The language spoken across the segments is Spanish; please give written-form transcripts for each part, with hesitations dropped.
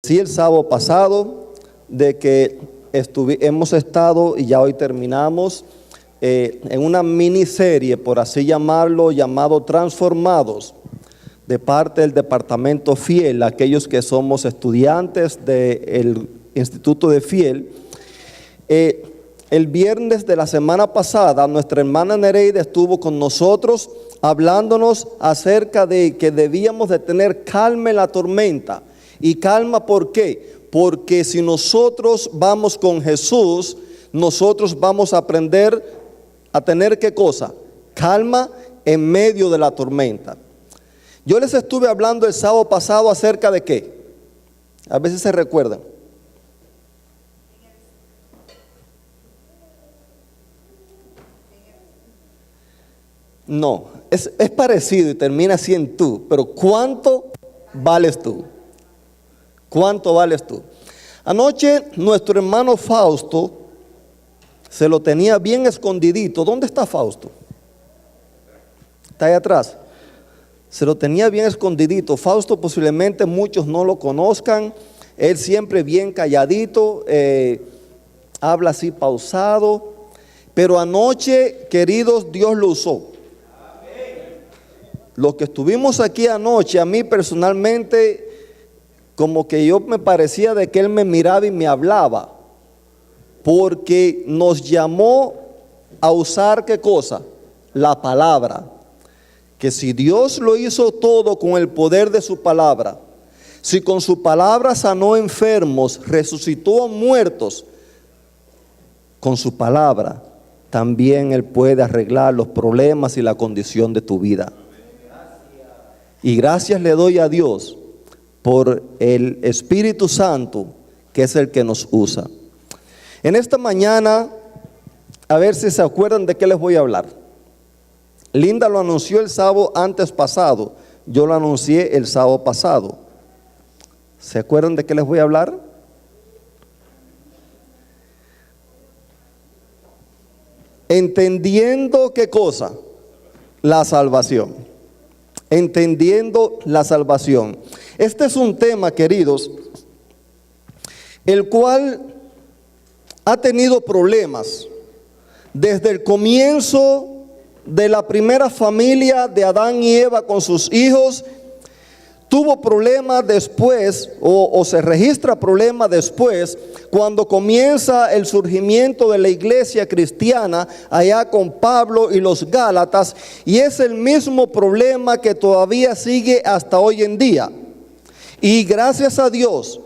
Sí, el sábado pasado de que hemos estado, y ya hoy terminamos, en una miniserie, por así llamarlo, llamado Transformados, de parte del Departamento Fiel, aquellos que somos estudiantes del Instituto de Fiel. El viernes de la semana pasada, nuestra hermana Nereida estuvo con nosotros hablándonos acerca de que debíamos de tener calma en la tormenta. ¿Y calma por qué? Porque si nosotros vamos con Jesús, nosotros vamos a aprender a tener ¿qué cosa? Calma en medio de la tormenta. Yo les estuve hablando el sábado pasado acerca de qué. A veces se recuerdan. No, es parecido y termina así en tú, pero ¿cuánto vales tú? ¿Cuánto vales tú? Anoche nuestro hermano Fausto se lo tenía bien escondidito. ¿Dónde está Fausto? Está ahí atrás. Se lo tenía bien escondidito. Fausto posiblemente muchos no lo conozcan. Él siempre bien calladito, habla así pausado. Pero anoche, queridos, Dios lo usó. Los que estuvimos aquí anoche, a mí personalmente, como que yo me parecía de que él me miraba y me hablaba, porque nos llamó a usar ¿qué cosa? La palabra. Que si Dios lo hizo todo con el poder de su palabra, si con su palabra sanó enfermos, resucitó a muertos, con su palabra también Él puede arreglar los problemas y la condición de tu vida. Y gracias le doy a Dios por el Espíritu Santo, que es el que nos usa. En esta mañana, a ver si se acuerdan de qué les voy a hablar. Linda lo anunció el sábado antes pasado, yo lo anuncié el sábado pasado. ¿Se acuerdan de qué les voy a hablar? Entendiendo ¿qué cosa? La salvación. Entendiendo la salvación. Este es un tema, queridos, el cual ha tenido problemas desde el comienzo de la primera familia de Adán y Eva con sus hijos. Tuvo problemas después, o se registra problemas después, cuando comienza el surgimiento de la iglesia cristiana allá con Pablo y los Gálatas, y es el mismo problema que todavía sigue hasta hoy en día. Y gracias a Dios,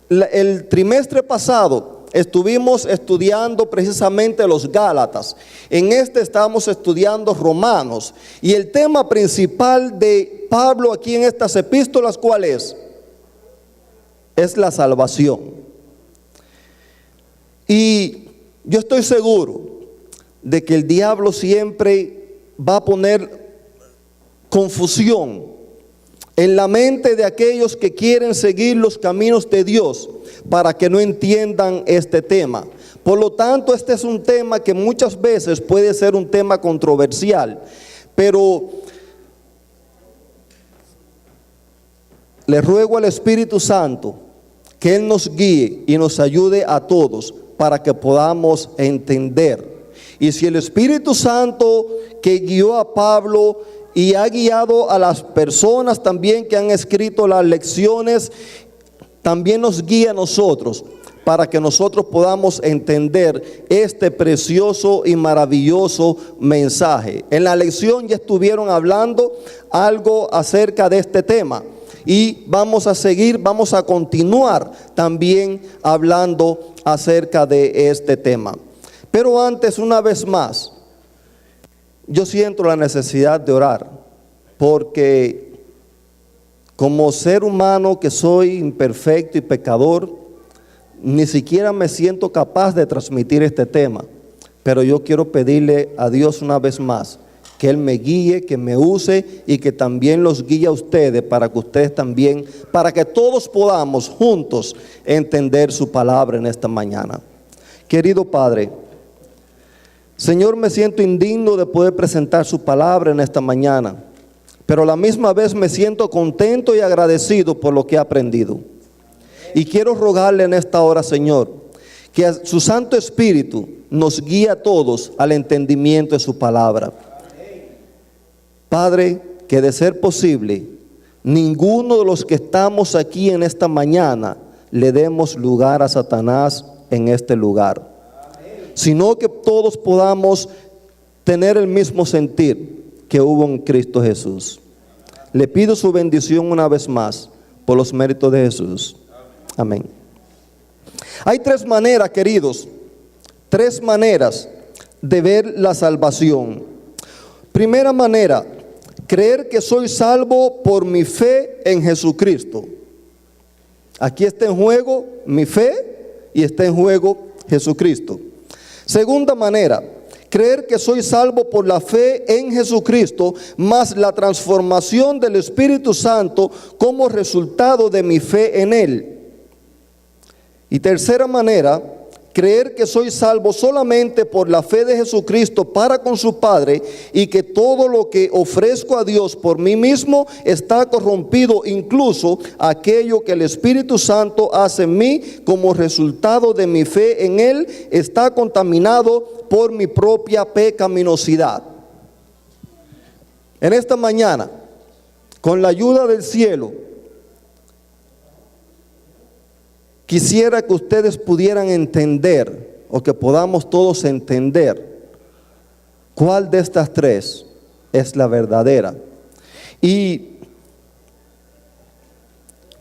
el trimestre pasado estuvimos estudiando precisamente los Gálatas. En este estamos estudiando Romanos. Y el tema principal de Pablo aquí en estas epístolas, ¿cuál es? Es la salvación. Y yo estoy seguro de que el diablo siempre va a poner confusión en la mente de aquellos que quieren seguir los caminos de Dios, para que no entiendan este tema. Por lo tanto, este es un tema que muchas veces puede ser un tema controversial, pero le ruego al Espíritu Santo que Él nos guíe y nos ayude a todos para que podamos entender. Y si el Espíritu Santo que guió a Pablo y ha guiado a las personas también que han escrito las lecciones, también nos guía a nosotros, para que nosotros podamos entender este precioso y maravilloso mensaje. En la lección ya estuvieron hablando algo acerca de este tema, y vamos a seguir, vamos a continuar también hablando acerca de este tema. Pero antes, una vez más, yo siento la necesidad de orar, porque como ser humano que soy imperfecto y pecador, ni siquiera me siento capaz de transmitir este tema. Pero yo quiero pedirle a Dios una vez más que Él me guíe, que me use y que también los guíe a ustedes, para que ustedes también, para que todos podamos juntos entender su palabra en esta mañana. Querido Padre, Señor, me siento indigno de poder presentar su palabra en esta mañana, pero a la misma vez me siento contento y agradecido por lo que he aprendido. Y quiero rogarle en esta hora, Señor, que su Santo Espíritu nos guíe a todos al entendimiento de su palabra. Padre, que de ser posible, ninguno de los que estamos aquí en esta mañana le demos lugar a Satanás en este lugar, sino que todos podamos tener el mismo sentir que hubo en Cristo Jesús. Le pido su bendición una vez más por los méritos de Jesús. Amén. Hay tres maneras, queridos, tres maneras de ver la salvación. Primera manera, creer que soy salvo por mi fe en Jesucristo. Aquí está en juego mi fe y está en juego Jesucristo. Segunda manera, creer que soy salvo por la fe en Jesucristo, más la transformación del Espíritu Santo como resultado de mi fe en Él. Y tercera manera, creer que soy salvo solamente por la fe de Jesucristo para con su Padre, y que todo lo que ofrezco a Dios por mí mismo está corrompido, incluso aquello que el Espíritu Santo hace en mí como resultado de mi fe en Él está contaminado por mi propia pecaminosidad. En esta mañana, con la ayuda del cielo, quisiera que ustedes pudieran entender, o que podamos todos entender, cuál de estas tres es la verdadera. Y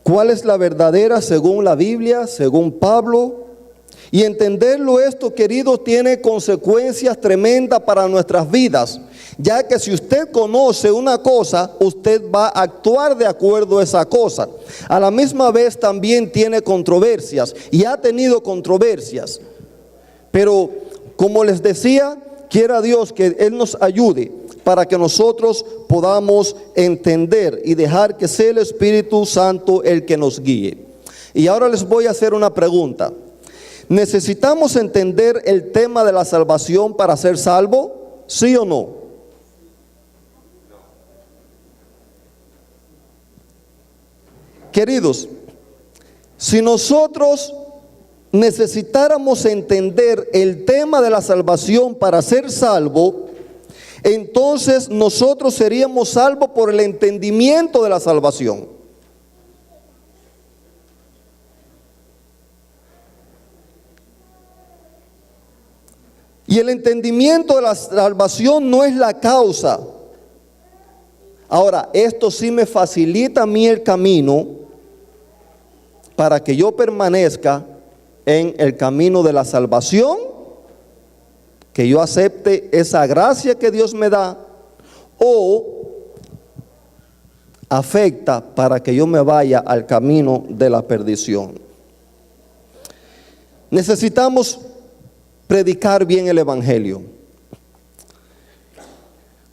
cuál es la verdadera según la Biblia, según Pablo. Y entenderlo esto, queridos, tiene consecuencias tremendas para nuestras vidas, ya que si usted conoce una cosa, usted va a actuar de acuerdo a esa cosa. A la misma vez también tiene controversias, y ha tenido controversias. Pero como les decía, quiera Dios que Él nos ayude para que nosotros podamos entender y dejar que sea el Espíritu Santo el que nos guíe. Y ahora les voy a hacer una pregunta. ¿Necesitamos entender el tema de la salvación para ser salvo? ¿Sí o no? Queridos, si nosotros necesitáramos entender el tema de la salvación para ser salvo, entonces nosotros seríamos salvos por el entendimiento de la salvación. Y el entendimiento de la salvación no es la causa. Ahora, esto sí me facilita a mí el camino para que yo permanezca en el camino de la salvación, que yo acepte esa gracia que Dios me da, o afecta para que yo me vaya al camino de la perdición. Necesitamos predicar bien el evangelio.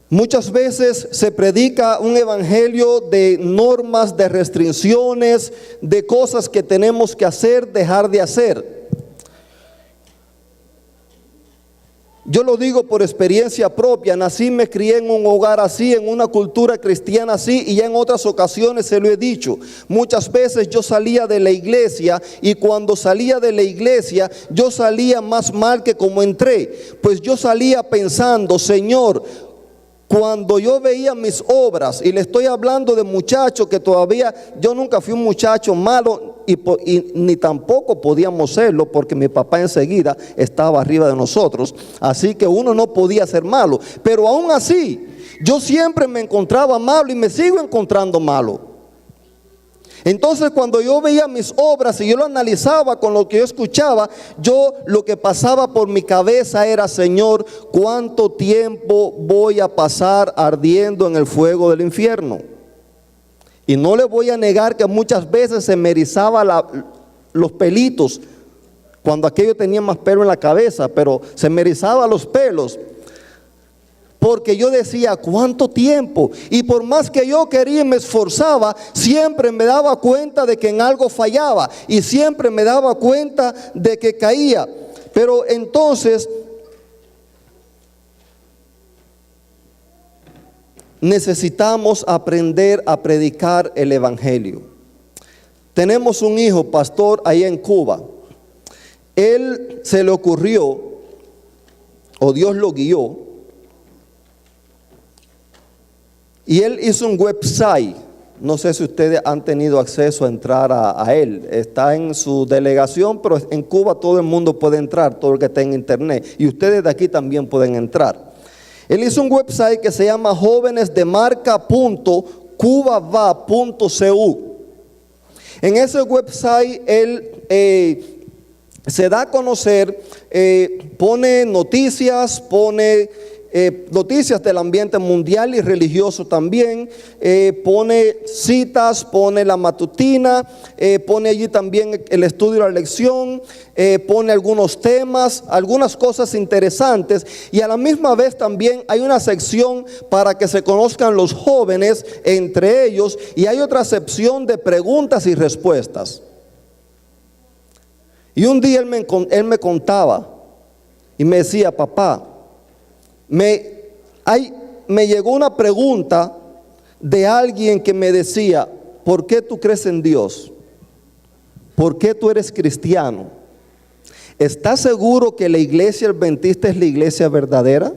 Muchas veces se predica un evangelio de normas, de restricciones, de cosas que tenemos que hacer, dejar de hacer. Yo lo digo por experiencia propia. Nací, me crié en un hogar así, en una cultura cristiana así, y ya en otras ocasiones se lo he dicho. Muchas veces yo salía de la iglesia, y cuando salía de la iglesia yo salía más mal que como entré. Pues yo salía pensando: Señor, cuando yo veía mis obras, y le estoy hablando de muchachos que todavía, yo nunca fui un muchacho malo, y ni tampoco podíamos serlo, porque mi papá enseguida estaba arriba de nosotros, así que uno no podía ser malo. Pero aún así, yo siempre me encontraba malo, y me sigo encontrando malo. Entonces, cuando yo veía mis obras y yo lo analizaba con lo que yo escuchaba, lo que pasaba por mi cabeza era: Señor, ¿cuánto tiempo voy a pasar ardiendo en el fuego del infierno? Y no le voy a negar que muchas veces se me erizaba los pelitos, cuando aquello tenía más pelo en la cabeza, pero se me erizaba los pelos, porque yo decía: ¿cuánto tiempo? Y por más que yo quería y me esforzaba, siempre me daba cuenta de que en algo fallaba, y siempre me daba cuenta de que caía. Pero entonces necesitamos aprender a predicar el evangelio. tenemos un hijo pastor ahí en Cuba. Él se le ocurrió, o Dios lo guió, y él hizo un website. No sé si ustedes han tenido acceso a entrar a él. Está en su delegación, pero en Cuba todo el mundo puede entrar, todo el que está en internet. Y ustedes de aquí también pueden entrar. Él hizo un website que se llama jovenesdemarca.cubava.cu. En ese website él se da a conocer, pone noticias, noticias del ambiente mundial y religioso también, pone citas, pone la matutina, pone allí también el estudio de la lección, pone algunos temas, algunas cosas interesantes, y a la misma vez también hay una sección para que se conozcan los jóvenes entre ellos, y hay otra sección de preguntas y respuestas. Y un día él me contaba y me decía: papá, me llegó una pregunta de alguien que me decía: ¿por qué tú crees en Dios? ¿Por qué tú eres cristiano? ¿Estás seguro que la iglesia adventista es la iglesia verdadera?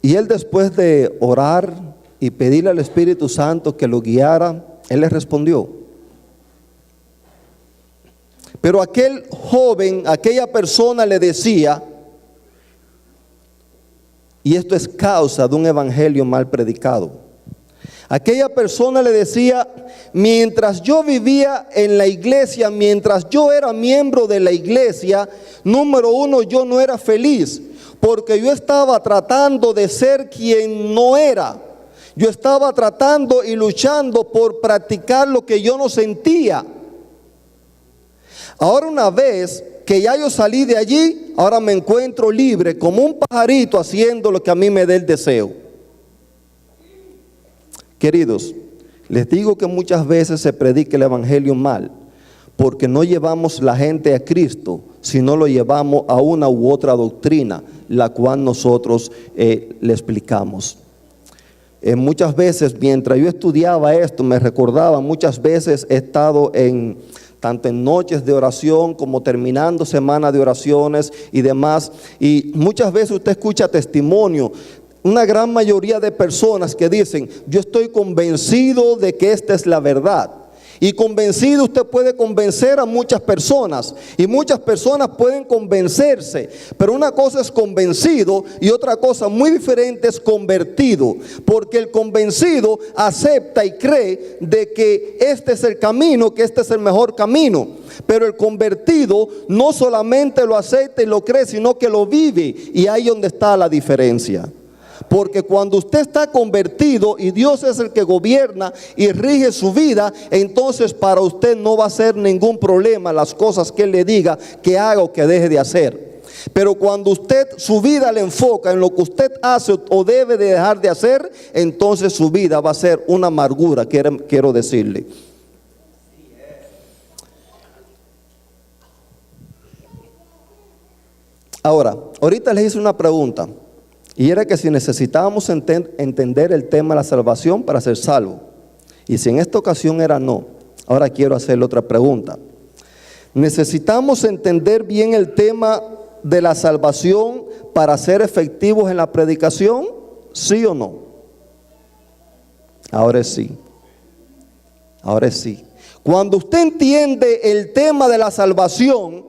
Y él, después de orar y pedirle al Espíritu Santo que lo guiara, él le respondió. Pero aquel joven, aquella persona le decía, y esto es causa de un evangelio mal predicado. Aquella persona le decía: mientras yo vivía en la iglesia, mientras yo era miembro de la iglesia, número uno, yo no era feliz, porque yo estaba tratando de ser quien no era. Yo estaba tratando y luchando por practicar lo que yo no sentía. Ahora, una vez que ya yo salí de allí, ahora me encuentro libre como un pajarito haciendo lo que a mí me dé el deseo. Queridos, les digo que muchas veces se predica el evangelio mal, porque no llevamos la gente a Cristo, sino lo llevamos a una u otra doctrina, la cual nosotros le explicamos. Muchas veces, mientras yo estudiaba esto, me recordaba, muchas veces he estado tanto en noches de oración como terminando semanas de oraciones y demás, y muchas veces usted escucha testimonio, una gran mayoría de personas que dicen: yo estoy convencido de que esta es la verdad. Y convencido usted puede convencer a muchas personas, y muchas personas pueden convencerse, pero una cosa es convencido y otra cosa muy diferente es convertido, porque el convencido acepta y cree de que este es el camino, que este es el mejor camino, pero el convertido no solamente lo acepta y lo cree, sino que lo vive, y ahí es donde está la diferencia. Porque cuando usted está convertido y Dios es el que gobierna y rige su vida, entonces para usted no va a ser ningún problema las cosas que Él le diga que haga o que deje de hacer. Pero cuando usted su vida le enfoca en lo que usted hace o debe de dejar de hacer, entonces su vida va a ser una amargura, quiero decirle. Ahora, ahorita les hice una pregunta. Y era que si necesitábamos entender el tema de la salvación para ser salvo. Y si en esta ocasión era no, ahora quiero hacerle otra pregunta. ¿Necesitamos entender bien el tema de la salvación para ser efectivos en la predicación? ¿Sí o no? Ahora sí. Ahora sí. Cuando usted entiende el tema de la salvación,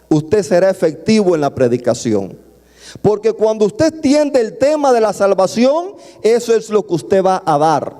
usted será efectivo en la predicación. Porque cuando usted entiende el tema de la salvación, eso es lo que usted va a dar.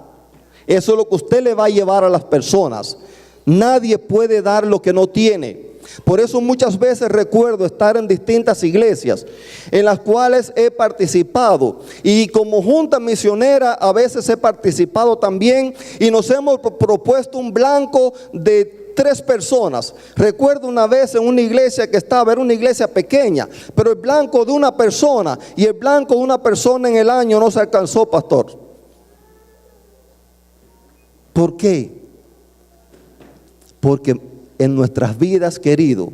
Eso es lo que usted le va a llevar a las personas. Nadie puede dar lo que no tiene. Por eso muchas veces recuerdo estar en distintas iglesias en las cuales he participado, y como junta misionera a veces he participado también, y nos hemos propuesto un blanco de 3 personas. Recuerdo una vez en una iglesia que era una iglesia pequeña, pero el blanco de una persona y el blanco de una persona en el año no se alcanzó, pastor. ¿Por qué? Porque en nuestras vidas, querido,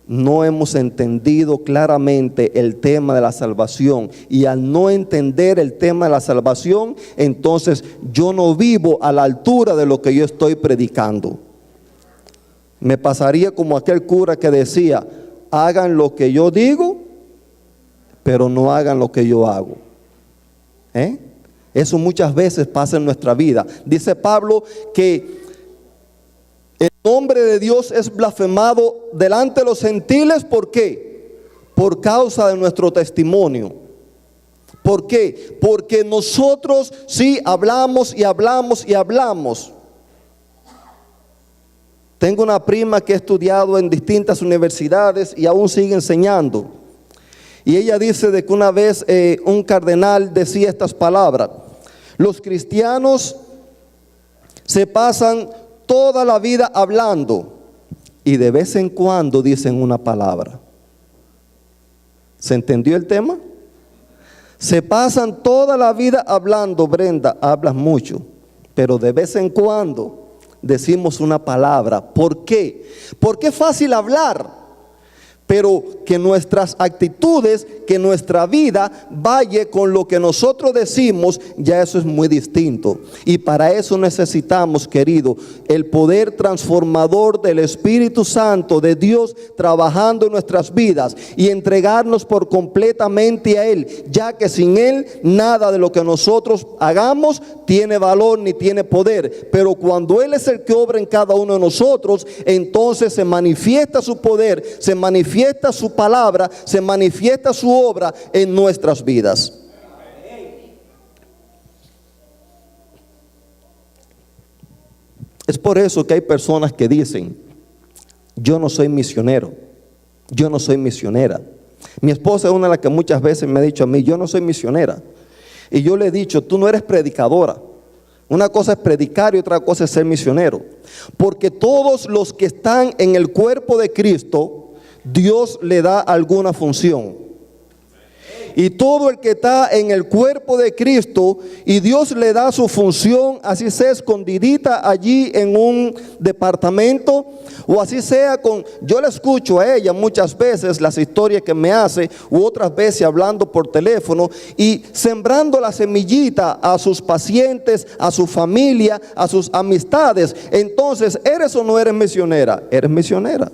no hemos entendido claramente el tema de la salvación. Y al no entender el tema de la salvación, entonces yo no vivo a la altura de lo que yo estoy predicando. Me pasaría como aquel cura que decía: hagan lo que yo digo, pero no hagan lo que yo hago. Eso muchas veces pasa en nuestra vida. Dice Pablo que el nombre de Dios es blasfemado delante de los gentiles. ¿Por qué? Por causa de nuestro testimonio. ¿Por qué? Porque nosotros sí hablamos y hablamos y hablamos. Tengo una prima que ha estudiado en distintas universidades y aún sigue enseñando. Y ella dice de que una vez un cardenal decía estas palabras: los cristianos se pasan toda la vida hablando y de vez en cuando dicen una palabra. ¿Se entendió el tema? Se pasan toda la vida hablando. Brenda, hablas mucho, pero de vez en cuando decimos una palabra. ¿Por qué? Porque es fácil hablar, pero que nuestras actitudes, que nuestra vida vaya con lo que nosotros decimos, ya eso es muy distinto. Y para eso necesitamos, querido, el poder transformador del Espíritu Santo de Dios trabajando en nuestras vidas y entregarnos por completamente a Él, ya que sin Él nada de lo que nosotros hagamos tiene valor ni tiene poder. Pero cuando Él es el que obra en cada uno de nosotros, entonces se manifiesta su poder, se manifiesta su palabra, se manifiesta su obra en nuestras vidas. Es por eso que hay personas que dicen: yo no soy misionero, yo no soy misionera. Mi esposa es una de las que muchas veces me ha dicho a mí: yo no soy misionera. Y yo le he dicho: tú no eres predicadora. Una cosa es predicar y otra cosa es ser misionero. Porque todos los que están en el cuerpo de Cristo, Dios le da alguna función. Y todo el que está en el cuerpo de Cristo y Dios le da su función, así sea escondidita allí en un departamento, o así sea yo le escucho a ella muchas veces las historias que me hace, u otras veces hablando por teléfono y sembrando la semillita a sus pacientes, a su familia, a sus amistades. Entonces, ¿eres o no eres misionera? Eres misionera.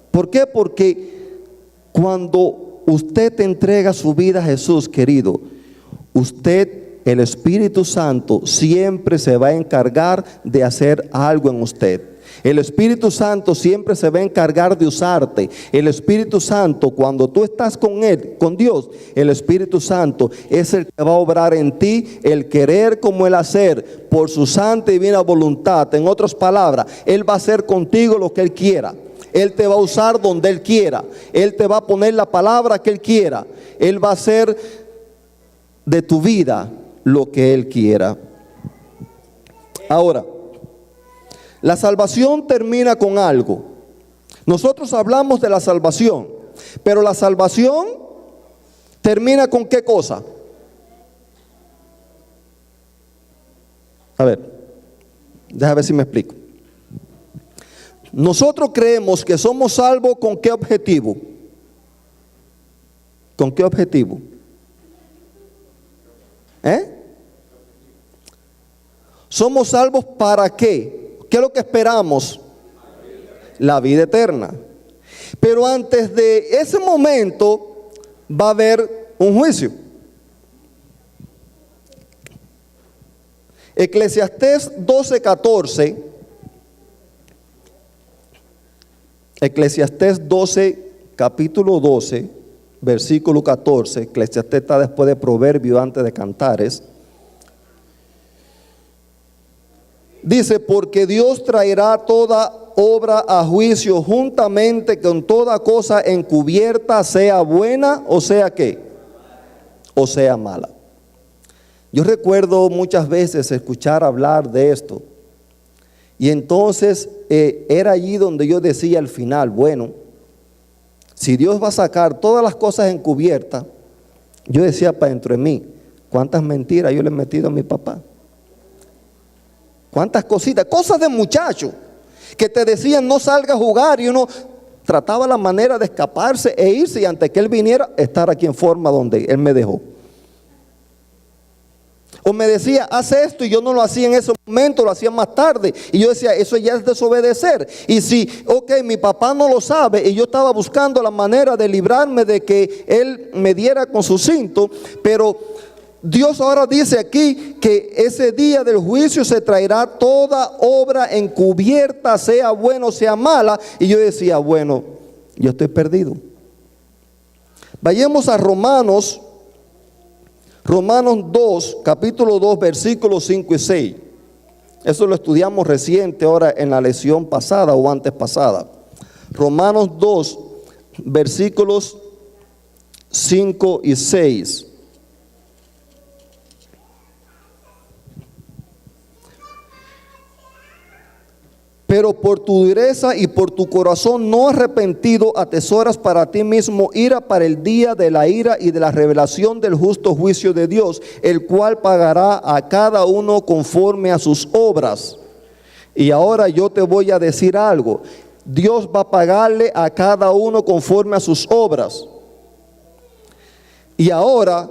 ¿Por qué? Porque cuando usted entrega su vida a Jesús, querido, usted, el Espíritu Santo, siempre se va a encargar de hacer algo en usted. El Espíritu Santo siempre se va a encargar de usarte. El Espíritu Santo, cuando tú estás con Él, con Dios, el Espíritu Santo es el que va a obrar en ti el querer como el hacer por su santa y divina voluntad. En otras palabras, Él va a hacer contigo lo que Él quiera. Él te va a usar donde Él quiera. Él te va a poner la palabra que Él quiera. Él va a hacer de tu vida lo que Él quiera. Ahora, la salvación termina con algo. Nosotros hablamos de la salvación, pero la salvación termina con ¿qué cosa? A ver, déjame ver si me explico. Nosotros creemos que somos salvos ¿con qué objetivo? ¿Con qué objetivo? ¿Somos salvos para qué? ¿Qué es lo que esperamos? La vida eterna. Pero antes de ese momento va a haber un juicio. Eclesiastés 12:14. Eclesiastés 12, capítulo 12, versículo 14. Eclesiastés está después de Proverbios, antes de Cantares. Dice: porque Dios traerá toda obra a juicio juntamente con toda cosa encubierta, sea buena o sea ¿qué? O sea mala. Yo recuerdo muchas veces escuchar hablar de esto. Y entonces era allí donde yo decía al final: bueno, si Dios va a sacar todas las cosas encubiertas, yo decía para dentro de mí: ¿cuántas mentiras yo le he metido a mi papá? ¿Cuántas cositas? Cosas de muchacho que te decían no salga a jugar y uno trataba la manera de escaparse e irse, y antes que Él viniera, estar aquí en forma donde Él me dejó. O me decía, haz esto, y yo no lo hacía en ese momento, lo hacía más tarde. Y yo decía, eso ya es desobedecer. Y si, mi papá no lo sabe, y yo estaba buscando la manera de librarme de que él me diera con su cinto, pero Dios ahora dice aquí que ese día del juicio se traerá toda obra encubierta, sea buena o sea mala. Y yo decía, bueno, yo estoy perdido. Vayamos a Romanos 2, capítulo 2, versículos 5 y 6. Eso lo estudiamos reciente ahora en la lección pasada o antes pasada. Romanos 2, versículos 5 y 6. Pero por tu dureza y por tu corazón no arrepentido atesoras para ti mismo ira para el día de la ira y de la revelación del justo juicio de Dios, el cual pagará a cada uno conforme a sus obras. Y ahora yo te voy a decir algo. Dios va a pagarle a cada uno conforme a sus obras. Y ahora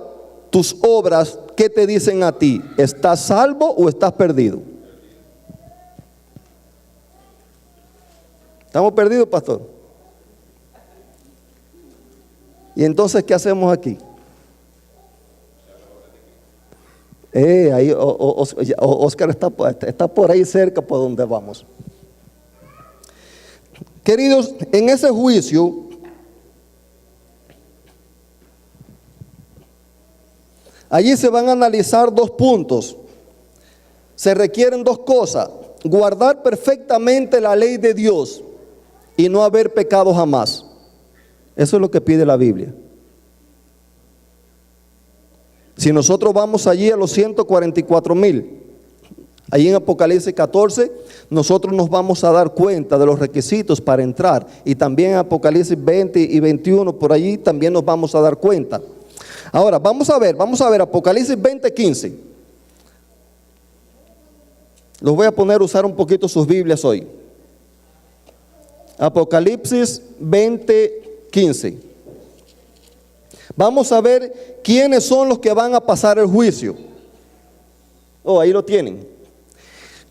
tus obras, ¿qué te dicen a ti? ¿Estás salvo o estás perdido? ¿Estamos perdidos, pastor? ¿Y entonces qué hacemos aquí? Ahí Oscar está por ahí cerca por donde vamos. Queridos, en ese juicio allí se van a analizar dos puntos. Se requieren dos cosas: guardar perfectamente la ley de Dios y no haber pecado jamás. Eso es lo que pide la Biblia. Si nosotros vamos allí a los 144,000, allí en Apocalipsis 14, nosotros nos vamos a dar cuenta de los requisitos para entrar. Y también en Apocalipsis 20 y 21, por allí también nos vamos a dar cuenta. Ahora, vamos a ver Apocalipsis 20:15. Los voy a poner a usar un poquito sus Biblias hoy. Apocalipsis 20:15. Vamos a ver quiénes son los que van a pasar el juicio. Ahí lo tienen.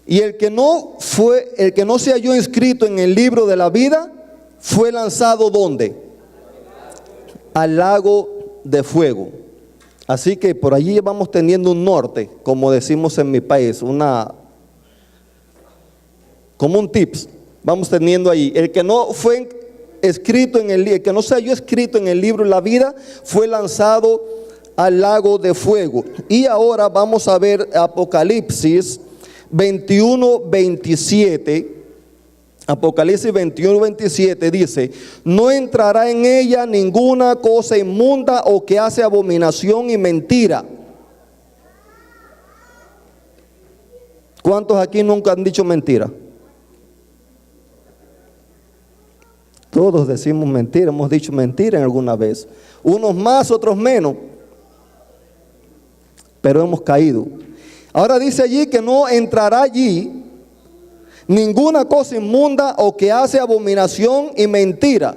Y el que no se halló inscrito en el libro de la vida, fue lanzado ¿dónde? Al lago de fuego. Así que por allí vamos teniendo un norte, como decimos en mi país, como un tips. Vamos teniendo ahí. El que no fue escrito el que no se halló escrito en el libro de la vida, fue lanzado al lago de fuego. Y ahora vamos a ver Apocalipsis 21:27. Apocalipsis 21:27 dice: no entrará en ella ninguna cosa inmunda o que hace abominación y mentira. ¿Cuántos aquí nunca han dicho mentira? Todos decimos mentira, hemos dicho mentira en alguna vez. Unos más, otros menos. Pero hemos caído. Ahora dice allí que no entrará allí ninguna cosa inmunda o que hace abominación y mentira.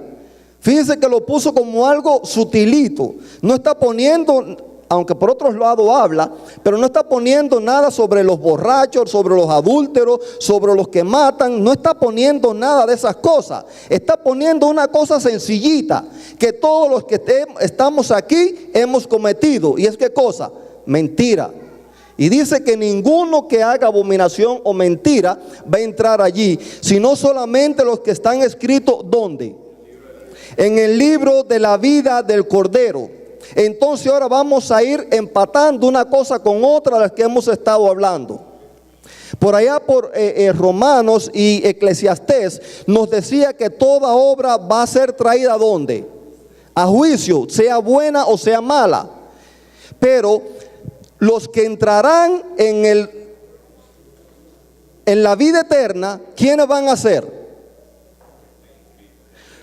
Fíjense que lo puso como algo sutilito. No está poniendo, aunque por otros lados habla, pero no está poniendo nada sobre los borrachos, sobre los adúlteros, sobre los que matan. No está poniendo nada de esas cosas. Está poniendo una cosa sencillita que todos los que estamos aquí hemos cometido. ¿Y es qué cosa? Mentira. Y dice que ninguno que haga abominación o mentira va a entrar allí, sino solamente los que están escritos ¿dónde? En el libro de la vida del Cordero. Entonces ahora vamos a ir empatando una cosa con otra de las que hemos estado hablando. Por allá por Romanos y Eclesiastés nos decía que toda obra va a ser traída ¿a dónde? A juicio, sea buena o sea mala. Pero los que entrarán en la vida eterna, ¿quiénes van a ser?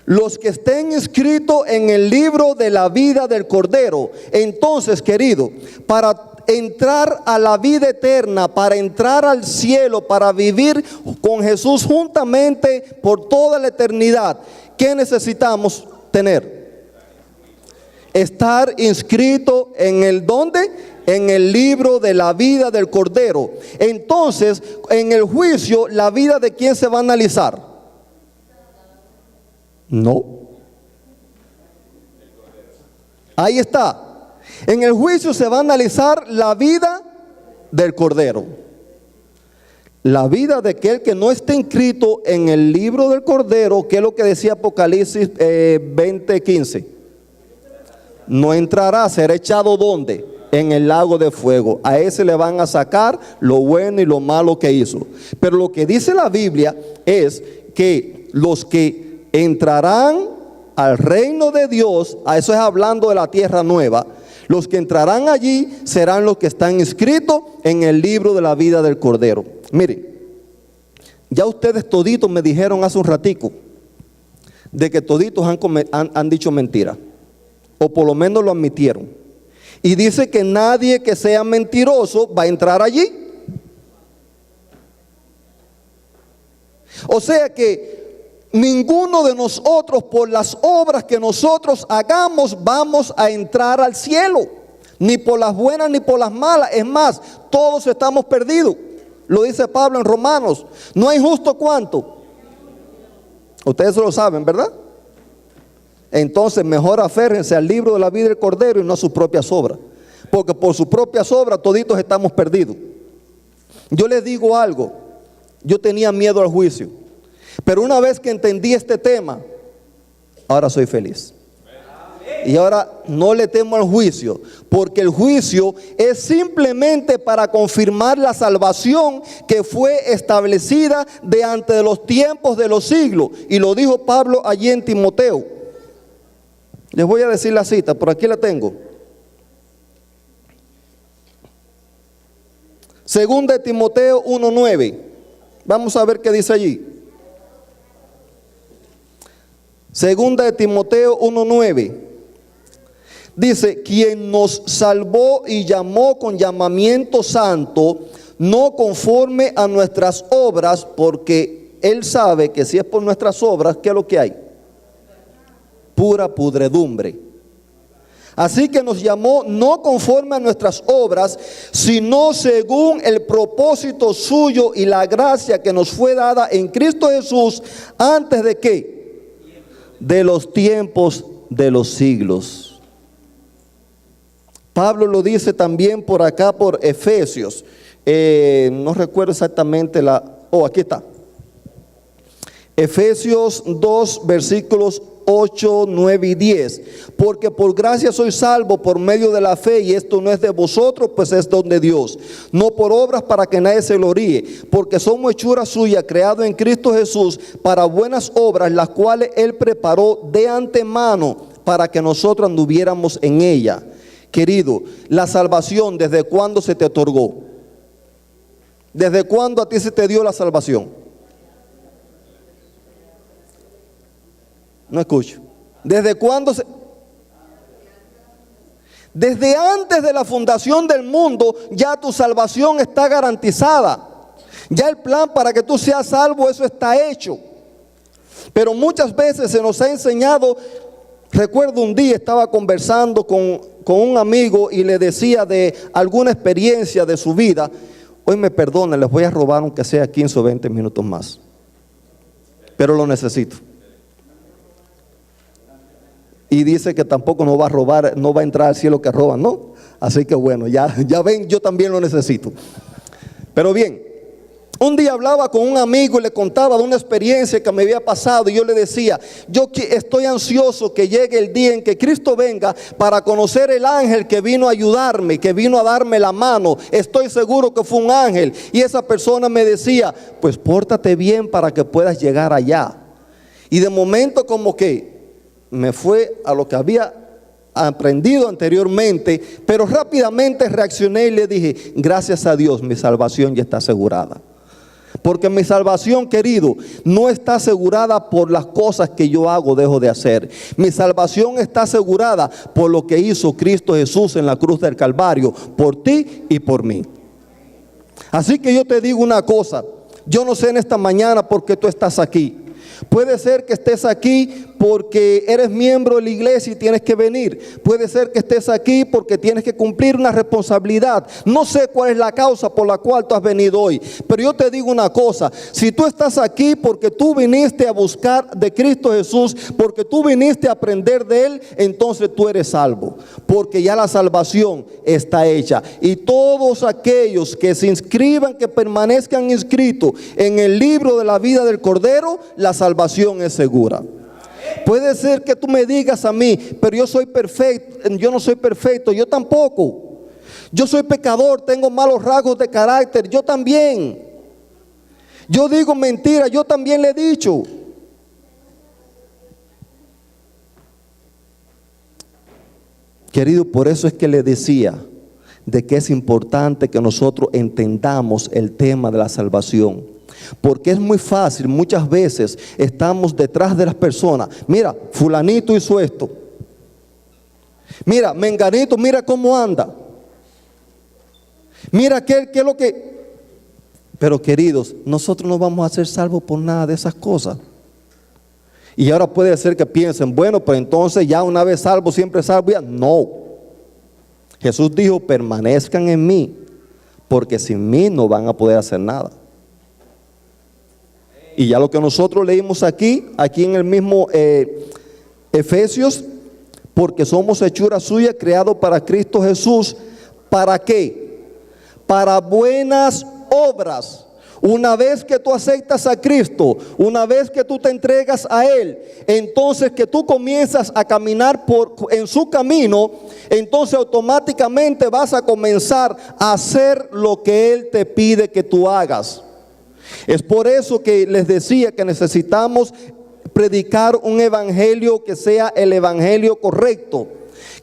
Los que estén inscritos en el libro de la vida del Cordero. Entonces, querido, para entrar a la vida eterna, para entrar al cielo, para vivir con Jesús juntamente por toda la eternidad, ¿qué necesitamos tener? Estar inscrito en el ¿dónde? En el libro de la vida del Cordero. Entonces, en el juicio, ¿la vida de quién se va a analizar? No. Ahí está. En el juicio se va a analizar la vida del Cordero. La vida de aquel que no esté inscrito en el libro del Cordero, que es lo que decía Apocalipsis 20:15. No entrará, será echado ¿dónde? En el lago de fuego. A ese le van a sacar lo bueno y lo malo que hizo. Pero lo que dice la Biblia es que los que entrarán al reino de Dios, a eso es hablando de la tierra nueva, los que entrarán allí serán los que están inscritos en el libro de la vida del Cordero. Miren, ya ustedes toditos me dijeron hace un ratico de que toditos han dicho mentira, o por lo menos lo admitieron. Y dice que nadie que sea mentiroso va a entrar allí. O sea que ninguno de nosotros, por las obras que nosotros hagamos, vamos a entrar al cielo. Ni por las buenas ni por las malas. Es más, todos estamos perdidos. Lo dice Pablo en Romanos. No hay justo ¿cuánto? Ustedes lo saben, ¿verdad? Entonces mejor aférrense al libro de la vida del Cordero y no a sus propias obras. Porque por sus propias obras toditos estamos perdidos. Yo les digo algo. Yo tenía miedo al juicio. Pero una vez que entendí este tema, ahora soy feliz. Y ahora no le temo al juicio, porque el juicio es simplemente para confirmar la salvación que fue establecida de antes de los tiempos de los siglos. Y lo dijo Pablo allí en Timoteo. Les voy a decir la cita, por aquí la tengo. Segunda de Timoteo 1:9. Vamos a ver qué dice allí. Segunda de Timoteo 1:9. Dice, quien nos salvó y llamó con llamamiento santo, no conforme a nuestras obras, porque Él sabe que si es por nuestras obras, ¿qué es lo que hay? Pura pudredumbre. Así que nos llamó no conforme a nuestras obras, sino según el propósito suyo y la gracia que nos fue dada en Cristo Jesús, antes de ¿qué? De los tiempos de los siglos. Pablo lo dice también por acá, por Efesios. No recuerdo exactamente aquí está. Efesios 2, versículos 8, 9 y 10. Porque por gracia soy salvo por medio de la fe, y esto no es de vosotros, pues es don de Dios. No por obras para que nadie se gloríe, porque somos hechura suya, creado en Cristo Jesús para buenas obras, las cuales Él preparó de antemano para que nosotros anduviéramos en ella. Querido, la salvación, ¿desde cuándo se te otorgó? ¿Desde cuándo a ti se te dio la salvación? No escucho. ¿Desde cuándo se? Desde antes de la fundación del mundo, ya tu salvación está garantizada. Ya el plan para que tú seas salvo, eso está hecho. Pero muchas veces se nos ha enseñado. Recuerdo un día estaba conversando con un amigo y le decía de alguna experiencia de su vida. Hoy me perdonen, les voy a robar aunque sea 15 o 20 minutos más, pero lo necesito. Y dice que tampoco no va a robar, no va a entrar al cielo que roban, ¿no? Así que bueno, ya ven, yo también lo necesito. Pero bien, un día hablaba con un amigo y le contaba de una experiencia que me había pasado, y yo le decía, yo estoy ansioso que llegue el día en que Cristo venga para conocer el ángel que vino a ayudarme, que vino a darme la mano. Estoy seguro que fue un ángel. Y esa persona me decía, pues pórtate bien para que puedas llegar allá. Y de momento como que me fue a lo que había aprendido anteriormente, pero rápidamente reaccioné y le dije, gracias a Dios mi salvación ya está asegurada. Porque mi salvación, querido, no está asegurada por las cosas que yo hago o dejo de hacer. Mi salvación está asegurada por lo que hizo Cristo Jesús en la cruz del Calvario, por ti y por mí. Así que yo te digo una cosa, yo no sé en esta mañana por qué tú estás aquí. Puede ser que estés aquí porque eres miembro de la iglesia y tienes que venir. Puede ser que estés aquí porque tienes que cumplir una responsabilidad. No sé cuál es la causa por la cual tú has venido hoy, pero yo te digo una cosa: si tú estás aquí porque tú viniste a buscar de Cristo Jesús, porque tú viniste a aprender de Él, entonces tú eres salvo, porque ya la salvación está hecha. Y todos aquellos que se inscriban, que permanezcan inscritos en el libro de la vida del Cordero, la salvación es segura. Puede ser que tú me digas a mí: pero yo soy perfecto. Yo no soy perfecto. Yo tampoco. Yo soy pecador, tengo malos rasgos de carácter. Yo también. Yo digo mentiras, yo también le he dicho. Querido, por eso es que le decía de que es importante que nosotros entendamos el tema de la salvación. Porque es muy fácil, muchas veces estamos detrás de las personas. Mira, fulanito hizo esto. Mira, menganito, mira cómo anda. Mira qué es lo que... Pero queridos, nosotros no vamos a ser salvos por nada de esas cosas. Y ahora puede ser que piensen: bueno, pero entonces ya una vez salvo, siempre salvo. No. Jesús dijo: permanezcan en mí, porque sin mí no van a poder hacer nada. Y ya lo que nosotros leímos aquí en el mismo Efesios: porque somos hechura suya, creados para Cristo Jesús. ¿Para qué? Para buenas obras. Una vez que tú aceptas a Cristo, una vez que tú te entregas a Él, entonces que tú comienzas a caminar en su camino, entonces automáticamente vas a comenzar a hacer lo que Él te pide que tú hagas. Es por eso que les decía que necesitamos predicar un evangelio que sea el evangelio correcto.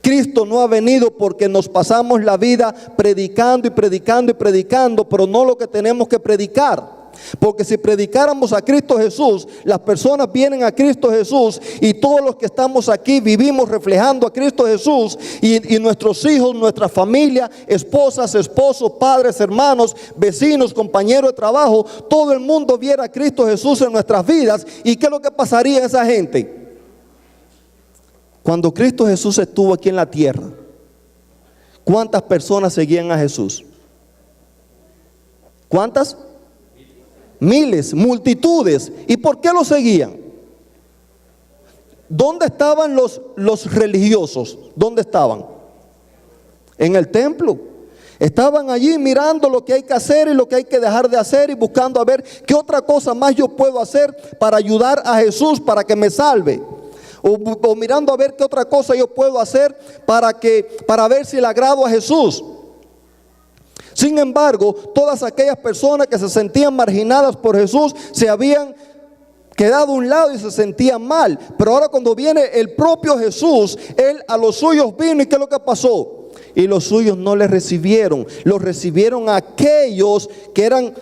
Cristo no ha venido porque nos pasamos la vida predicando y predicando y predicando, pero no lo que tenemos que predicar. Porque si predicáramos a Cristo Jesús, las personas vienen a Cristo Jesús, y todos los que estamos aquí vivimos reflejando a Cristo Jesús, y nuestros hijos, nuestra familia, esposas, esposos, padres, hermanos, vecinos, compañeros de trabajo, todo el mundo viera a Cristo Jesús en nuestras vidas. ¿Y qué es lo que pasaría a esa gente? Cuando Cristo Jesús estuvo aquí en la tierra, ¿cuántas personas seguían a Jesús? ¿Cuántas? Miles, multitudes. ¿Y por qué lo seguían? ¿Dónde estaban los religiosos? ¿Dónde estaban? En el templo. Estaban allí mirando lo que hay que hacer y lo que hay que dejar de hacer, y buscando a ver qué otra cosa más yo puedo hacer para ayudar a Jesús, para que me salve. O mirando a ver qué otra cosa yo puedo hacer para ver si le agrado a Jesús. Sin embargo, todas aquellas personas que se sentían marginadas por Jesús se habían quedado a un lado y se sentían mal. Pero ahora, cuando viene el propio Jesús, Él a los suyos vino, ¿y qué es lo que pasó? Y los suyos no le recibieron. Los recibieron aquellos que eran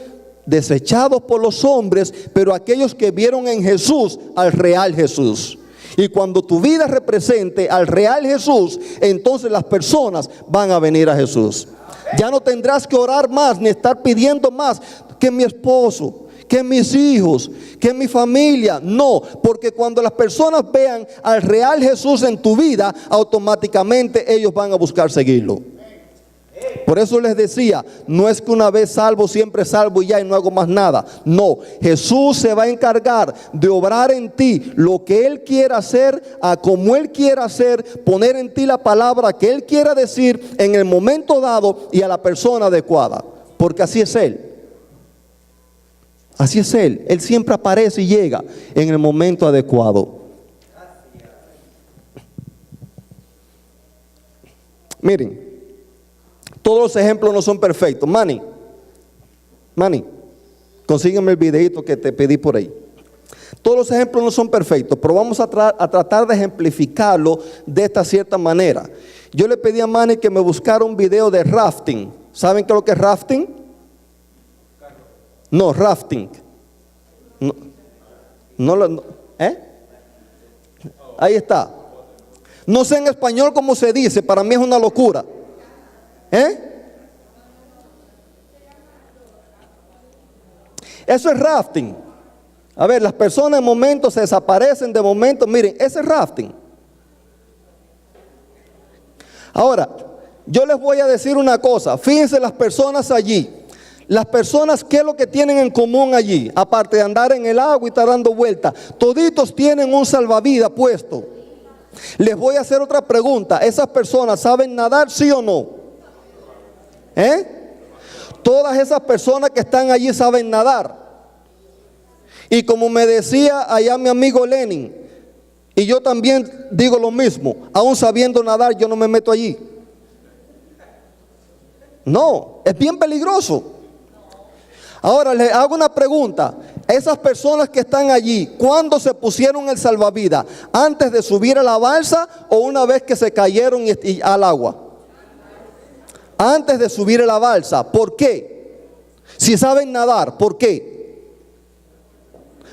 desechados por los hombres, pero aquellos que vieron en Jesús al real Jesús. Y cuando tu vida represente al real Jesús, entonces las personas van a venir a Jesús. Ya no tendrás que orar más, ni estar pidiendo más, que mi esposo, que mis hijos, que mi familia. No, porque cuando las personas vean al real Jesús en tu vida, automáticamente ellos van a buscar seguirlo. Por eso les decía, no es que una vez salvo, siempre salvo y ya, y no hago más nada. No, Jesús se va a encargar de obrar en ti lo que Él quiera hacer, a como Él quiera hacer, poner en ti la palabra que Él quiera decir en el momento dado y a la persona adecuada. Porque así es Él. Así es Él. Él siempre aparece y llega en el momento adecuado. Miren, todos los ejemplos no son perfectos. Manny, consígueme el videito que te pedí por ahí. Todos los ejemplos no son perfectos, pero vamos a tratar de ejemplificarlo de esta cierta manera. Yo le pedí a Manny que me buscara un video de rafting. ¿Saben qué es lo que es rafting? No, rafting. Ahí está. No sé en español cómo se dice, para mí es una locura. Eso es rafting. A ver, las personas en momentos se desaparecen, de momento, miren, ese es rafting. Ahora, yo les voy a decir una cosa, fíjense las personas allí. Las personas, ¿qué es lo que tienen en común allí? Aparte de andar en el agua y estar dando vueltas, toditos tienen un salvavidas puesto. Les voy a hacer otra pregunta, ¿esas personas saben nadar, sí o no? Todas esas personas que están allí saben nadar. Y como me decía allá mi amigo Lenin, y yo también digo lo mismo, aún sabiendo nadar yo no me meto allí. No, es bien peligroso. Ahora les hago una pregunta, esas personas que están allí, ¿cuándo se pusieron el salvavidas? ¿Antes de subir a la balsa o una vez que se cayeron y al agua? Antes de subir a la balsa. ¿Por qué? Si saben nadar, ¿por qué?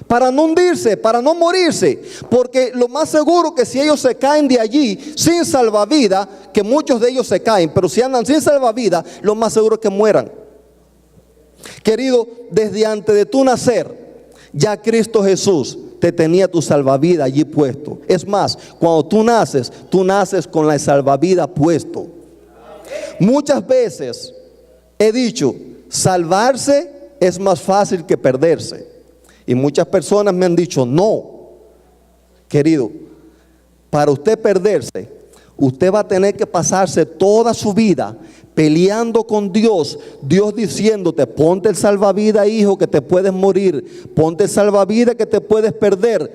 Para no hundirse, para no morirse. Porque lo más seguro que si ellos se caen de allí sin salvavidas, que muchos de ellos se caen, pero si andan sin salvavidas, lo más seguro es que mueran. Querido, desde antes de tu nacer, ya Cristo Jesús te tenía tu salvavidas allí puesto. Es más, cuando tú naces con la salvavidas puesto. Muchas veces he dicho, salvarse es más fácil que perderse. Y muchas personas me han dicho, no, querido, para usted perderse, usted va a tener que pasarse toda su vida peleando con Dios, Dios diciéndote, ponte el salvavidas, hijo, que te puedes morir, ponte el salvavidas que te puedes perder,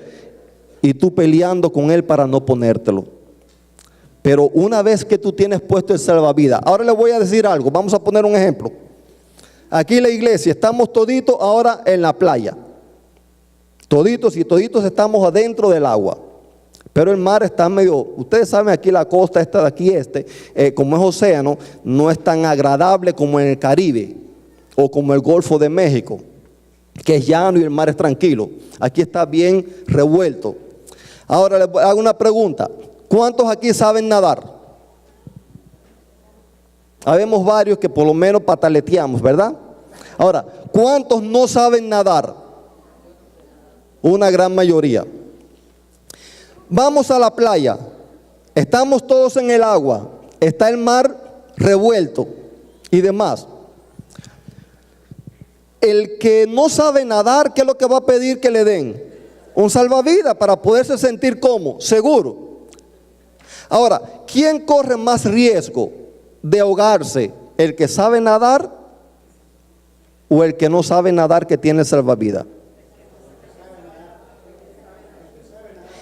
y tú peleando con Él para no ponértelo. Pero una vez que tú tienes puesto el salvavidas, ahora le voy a decir algo, vamos a poner un ejemplo. Aquí en la iglesia, estamos toditos ahora en la playa, toditos estamos adentro del agua. Pero el mar está medio, ustedes saben, aquí la costa esta de aquí, como es océano, no es tan agradable como en el Caribe o como el Golfo de México, que es llano y el mar es tranquilo. Aquí está bien revuelto. Ahora les hago una pregunta, ¿cuántos aquí saben nadar? Habemos varios que por lo menos pataleteamos, ¿verdad? Ahora, ¿cuántos no saben nadar? Una gran mayoría. Vamos a la playa, estamos todos en el agua, está el mar revuelto y demás. El que no sabe nadar, ¿qué es lo que va a pedir que le den? Un salvavidas para poderse sentir como seguro. Ahora, ¿quién corre más riesgo de ahogarse? ¿El que sabe nadar o el que no sabe nadar que tiene salvavidas?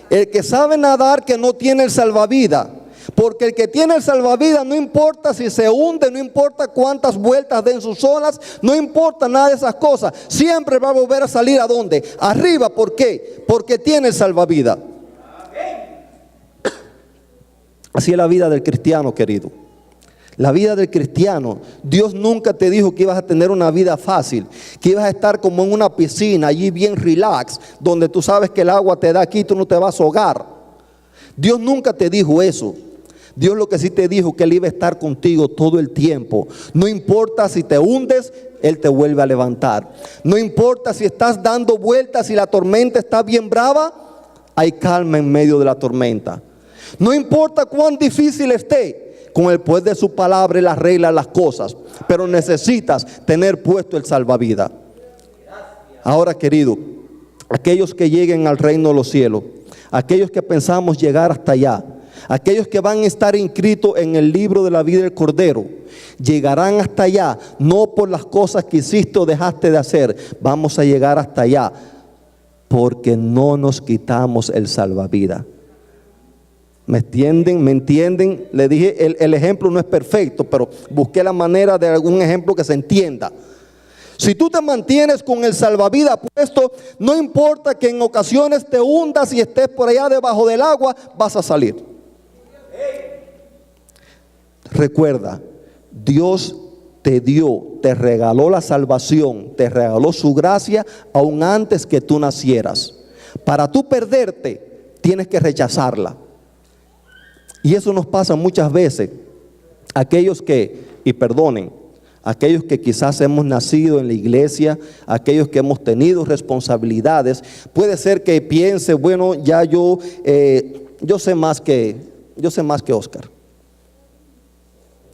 El que sabe nadar que no tiene el salvavidas, porque el que tiene el salvavidas no importa si se hunde, no importa cuántas vueltas den sus olas, no importa nada de esas cosas, siempre va a volver a salir ¿a dónde? Arriba. ¿Por qué? Porque tiene el salvavidas. Así es la vida del cristiano, querido. La vida del cristiano, Dios nunca te dijo que ibas a tener una vida fácil, que ibas a estar como en una piscina, allí bien relax, donde tú sabes que el agua te da aquí, tú no te vas a ahogar. Dios nunca te dijo eso. Dios lo que sí te dijo que Él iba a estar contigo todo el tiempo. No importa si te hundes, Él te vuelve a levantar. No importa si estás dando vueltas y la tormenta está bien brava, hay calma en medio de la tormenta. No importa cuán difícil esté, con el poder de su palabra Él arregla las cosas, pero necesitas tener puesto el salvavidas. Ahora, querido, aquellos que lleguen al reino de los cielos, aquellos que pensamos llegar hasta allá, aquellos que van a estar inscritos en el libro de la vida del Cordero, llegarán hasta allá, no por las cosas que hiciste o dejaste de hacer, vamos a llegar hasta allá, porque no nos quitamos el salvavidas. ¿Me entienden? ¿Me entienden? Le dije, el ejemplo no es perfecto, pero busqué la manera de algún ejemplo que se entienda. Si tú te mantienes con el salvavidas puesto, no importa que en ocasiones te hundas y estés por allá debajo del agua, vas a salir. Recuerda, Dios te dio, te regaló la salvación, te regaló su gracia aún antes que tú nacieras. Para tú perderte, tienes que rechazarla. Y eso nos pasa muchas veces. Aquellos que, y perdonen, aquellos que quizás hemos nacido en la iglesia, aquellos que hemos tenido responsabilidades, puede ser que piense, bueno, ya yo sé más que Oscar,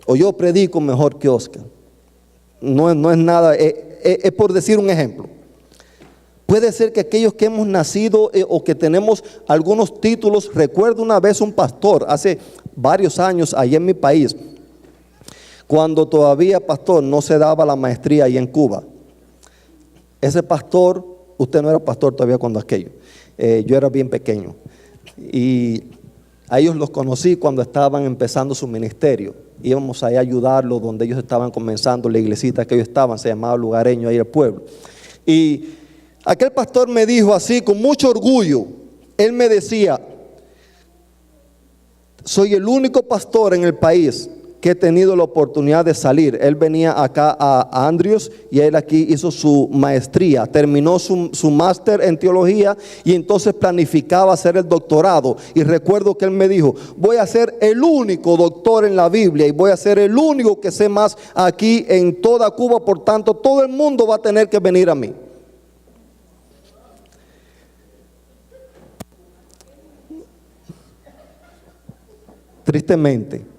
o yo predico mejor que Oscar. No es nada, es por decir un ejemplo. Puede ser que aquellos que hemos nacido o que tenemos algunos títulos, recuerdo una vez un pastor, hace varios años allá en mi país, cuando todavía, pastor, no se daba la maestría ahí en Cuba. Ese pastor, usted no era pastor todavía cuando aquello, yo era bien pequeño. Y a ellos los conocí cuando estaban empezando su ministerio. Íbamos ahí a ayudarlos donde ellos estaban comenzando, la iglesita que ellos estaban, se llamaba Lugareño, ahí el pueblo. Y aquel pastor me dijo así, con mucho orgullo, él me decía, soy el único pastor en el país que he tenido la oportunidad de salir. Él venía acá a Andrews y él aquí hizo su maestría, terminó su máster en teología y entonces planificaba hacer el doctorado. Y recuerdo que él me dijo, voy a ser el único doctor en la Biblia y voy a ser el único que sé más aquí en toda Cuba, por tanto todo el mundo va a tener que venir a mí. Tristemente,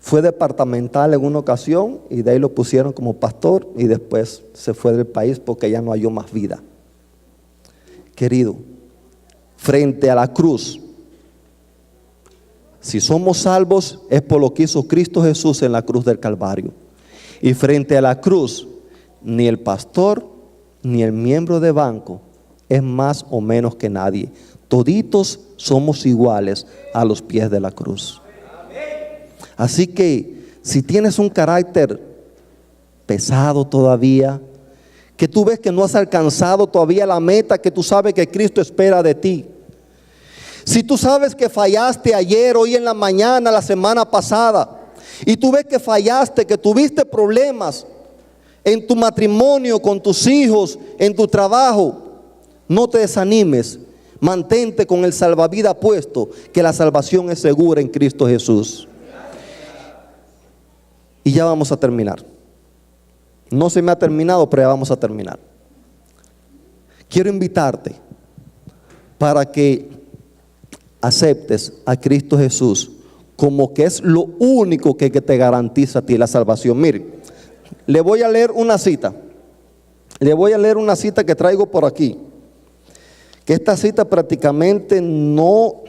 fue departamental en una ocasión y de ahí lo pusieron como pastor y después se fue del país porque ya no halló más vida. Querido, frente a la cruz, si somos salvos es por lo que hizo Cristo Jesús en la cruz del Calvario. Y frente a la cruz, ni el pastor ni el miembro de banco es más o menos que nadie. Toditos somos iguales a los pies de la cruz. Así que si tienes un carácter pesado todavía, que tú ves que no has alcanzado todavía la meta que tú sabes que Cristo espera de ti, si tú sabes que fallaste ayer, hoy en la mañana, la semana pasada, y tú ves que fallaste, que tuviste problemas en tu matrimonio, con tus hijos, en tu trabajo, no te desanimes. Mantente con el salvavidas puesto, que la salvación es segura en Cristo Jesús. Y ya vamos a terminar. No se me ha terminado, pero ya vamos a terminar. Quiero invitarte para que aceptes a Cristo Jesús como que es lo único que te garantiza a ti la salvación. Mire, le voy a leer una cita. Le voy a leer una cita que traigo por aquí. Que esta cita prácticamente no...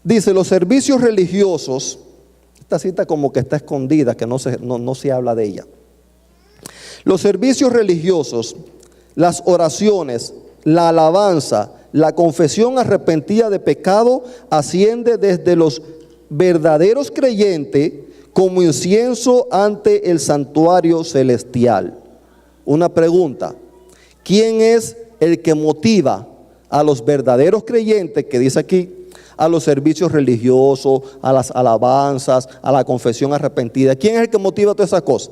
Dice, los servicios religiosos, esta cita como que está escondida, que no se habla de ella. Los servicios religiosos, las oraciones, la alabanza, la confesión arrepentida de pecado asciende desde los verdaderos creyentes como incienso ante el santuario celestial. Una pregunta, ¿quién es el que motiva a los verdaderos creyentes, que dice aquí, a los servicios religiosos, a las alabanzas, a la confesión arrepentida? ¿Quién es el que motiva todas esas cosas?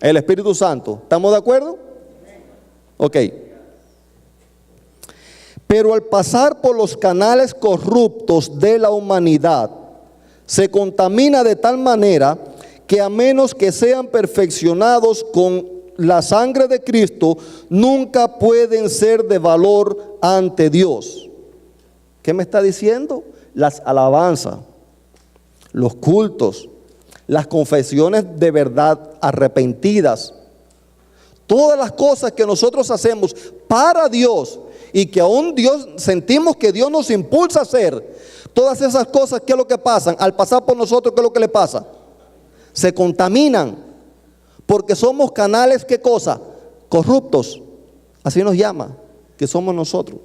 El Espíritu Santo. ¿Estamos de acuerdo? Ok. Pero al pasar por los canales corruptos de la humanidad, se contamina de tal manera que a menos que sean perfeccionados con la sangre de Cristo, nunca pueden ser de valor ante Dios. ¿Qué me está diciendo? Las alabanzas, los cultos, las confesiones de verdad arrepentidas, todas las cosas que nosotros hacemos para Dios y que aún Dios sentimos que Dios nos impulsa a hacer, todas esas cosas, ¿qué es lo que pasan? Al pasar por nosotros, ¿qué es lo que le pasa? Se contaminan, porque somos canales, ¿qué cosa? Corruptos, así nos llama, que somos nosotros.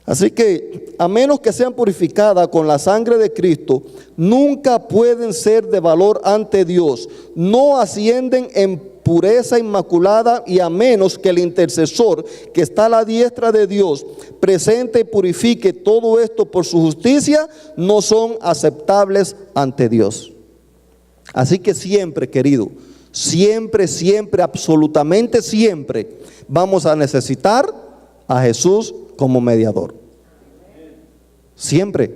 Así que, a menos que sean purificadas con la sangre de Cristo, nunca pueden ser de valor ante Dios. No ascienden en pureza inmaculada, y a menos que el intercesor que está a la diestra de Dios presente y purifique todo esto por su justicia, no son aceptables ante Dios. Así que siempre, querido, siempre, siempre, absolutamente siempre, vamos a necesitar a Jesús como mediador. Siempre.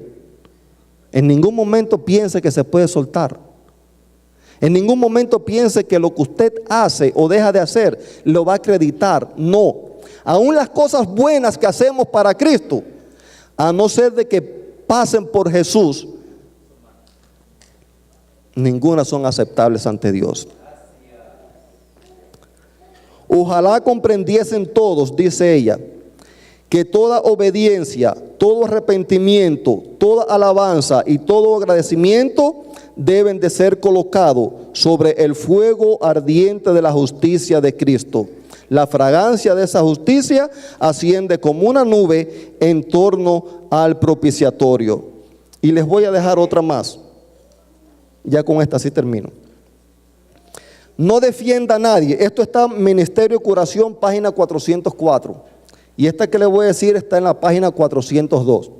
En ningún momento piense que se puede soltar. En ningún momento piense que lo que usted hace o deja de hacer lo va a acreditar. No. Aún las cosas buenas que hacemos para Cristo, a no ser de que pasen por Jesús, ninguna son aceptables ante Dios. Ojalá comprendiesen todos, dice ella, que toda obediencia, todo arrepentimiento, toda alabanza y todo agradecimiento deben de ser colocados sobre el fuego ardiente de la justicia de Cristo. La fragancia de esa justicia asciende como una nube en torno al propiciatorio. Y les voy a dejar otra más. Ya con esta sí termino. No defienda a nadie. Esto está en Ministerio de Curación, página 404. Y esta que le voy a decir está en la página 402.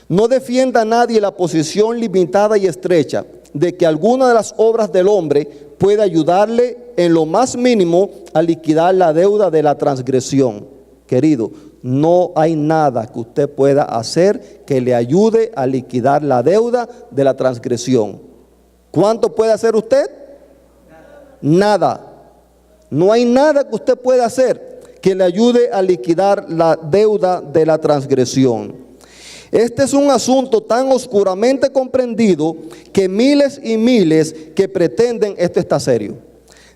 No defienda a nadie la posición limitada y estrecha de que alguna de las obras del hombre puede ayudarle en lo más mínimo a liquidar la deuda de la transgresión. Querido, no hay nada que usted pueda hacer que le ayude a liquidar la deuda de la transgresión. ¿Cuánto puede hacer usted? Nada. No hay nada que usted pueda hacer que le ayude a liquidar la deuda de la transgresión. Este es un asunto tan oscuramente comprendido que miles y miles que pretenden, esto está serio,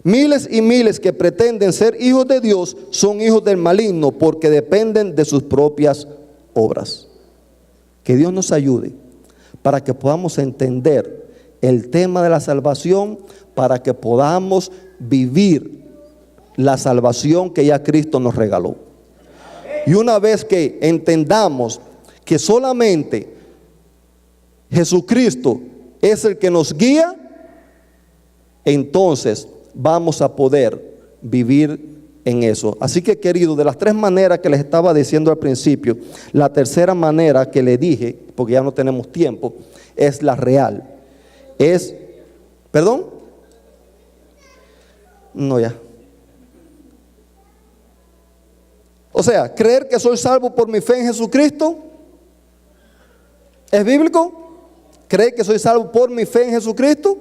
miles y miles que pretenden ser hijos de Dios son hijos del maligno porque dependen de sus propias obras. Que Dios nos ayude para que podamos entender el tema de la salvación, para que podamos vivir la salvación que ya Cristo nos regaló. Y una vez que entendamos que solamente Jesucristo es el que nos guía, entonces vamos a poder vivir en eso. Así que, querido, de las tres maneras que les estaba diciendo al principio, la tercera manera que le dije, porque ya no tenemos tiempo, es la real. ¿Perdón? No, ya. O sea, creer que soy salvo por mi fe en Jesucristo, ¿es bíblico? ¿Creer que soy salvo por mi fe en Jesucristo?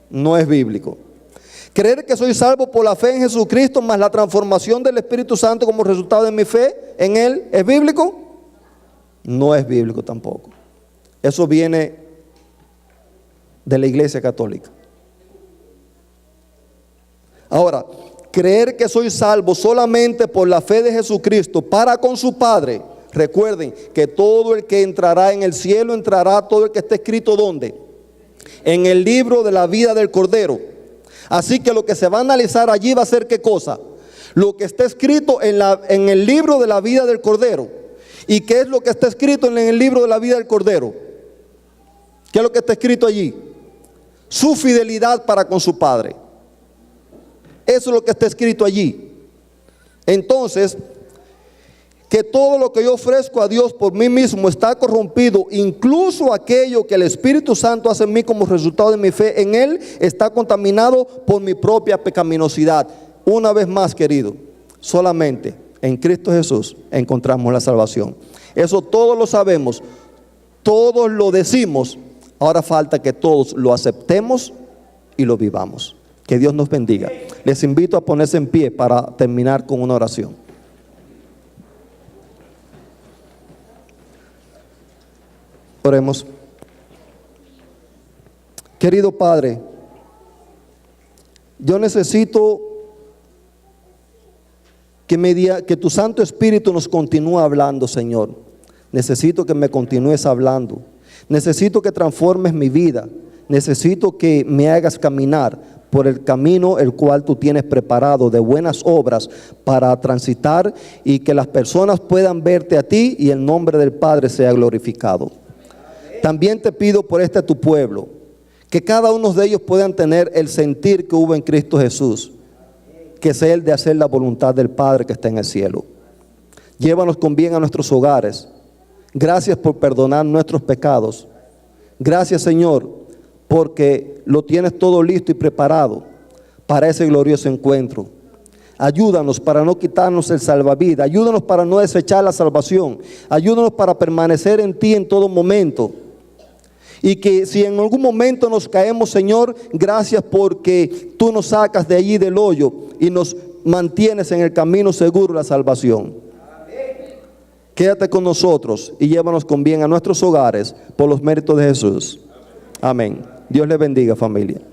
No es bíblico. ¿Creer que soy salvo por la fe en Jesucristo más la transformación del Espíritu Santo como resultado de mi fe en Él, es bíblico? No es bíblico tampoco. Eso viene de la Iglesia Católica. Ahora, creer que soy salvo solamente por la fe de Jesucristo para con su Padre. Recuerden que todo el que entrará en el cielo entrará todo el que esté escrito ¿dónde? En el libro de la vida del Cordero. Así que lo que se va a analizar allí va a ser ¿qué cosa? Lo que está escrito en el libro de la vida del Cordero. ¿Y qué es lo que está escrito en el libro de la vida del Cordero? ¿Qué es lo que está escrito allí? Su fidelidad para con su Padre. Eso es lo que está escrito allí. Entonces, que todo lo que yo ofrezco a Dios por mí mismo está corrompido, incluso aquello que el Espíritu Santo hace en mí como resultado de mi fe en Él, está contaminado por mi propia pecaminosidad. Una vez más, querido, solamente en Cristo Jesús encontramos la salvación. Eso todos lo sabemos, todos lo decimos. Ahora falta que todos lo aceptemos y lo vivamos. Que Dios nos bendiga. Les invito a ponerse en pie para terminar con una oración. Oremos. Querido Padre, yo necesito que tu Santo Espíritu nos continúe hablando, Señor. Necesito que me continúes hablando. Necesito que transformes mi vida. Necesito que me hagas caminar por el camino el cual tú tienes preparado de buenas obras para transitar y que las personas puedan verte a ti y el nombre del Padre sea glorificado. También te pido por tu pueblo, que cada uno de ellos puedan tener el sentir que hubo en Cristo Jesús, que sea el de hacer la voluntad del Padre que está en el cielo. Llévanos con bien a nuestros hogares. Gracias por perdonar nuestros pecados. Gracias, Señor, porque lo tienes todo listo y preparado para ese glorioso encuentro. Ayúdanos para no quitarnos el salvavidas. Ayúdanos para no desechar la salvación. Ayúdanos para permanecer en ti en todo momento. Y que si en algún momento nos caemos, Señor, gracias porque tú nos sacas de allí del hoyo y nos mantienes en el camino seguro de la salvación. Quédate con nosotros y llévanos con bien a nuestros hogares por los méritos de Jesús. Amén. Dios les bendiga, familia.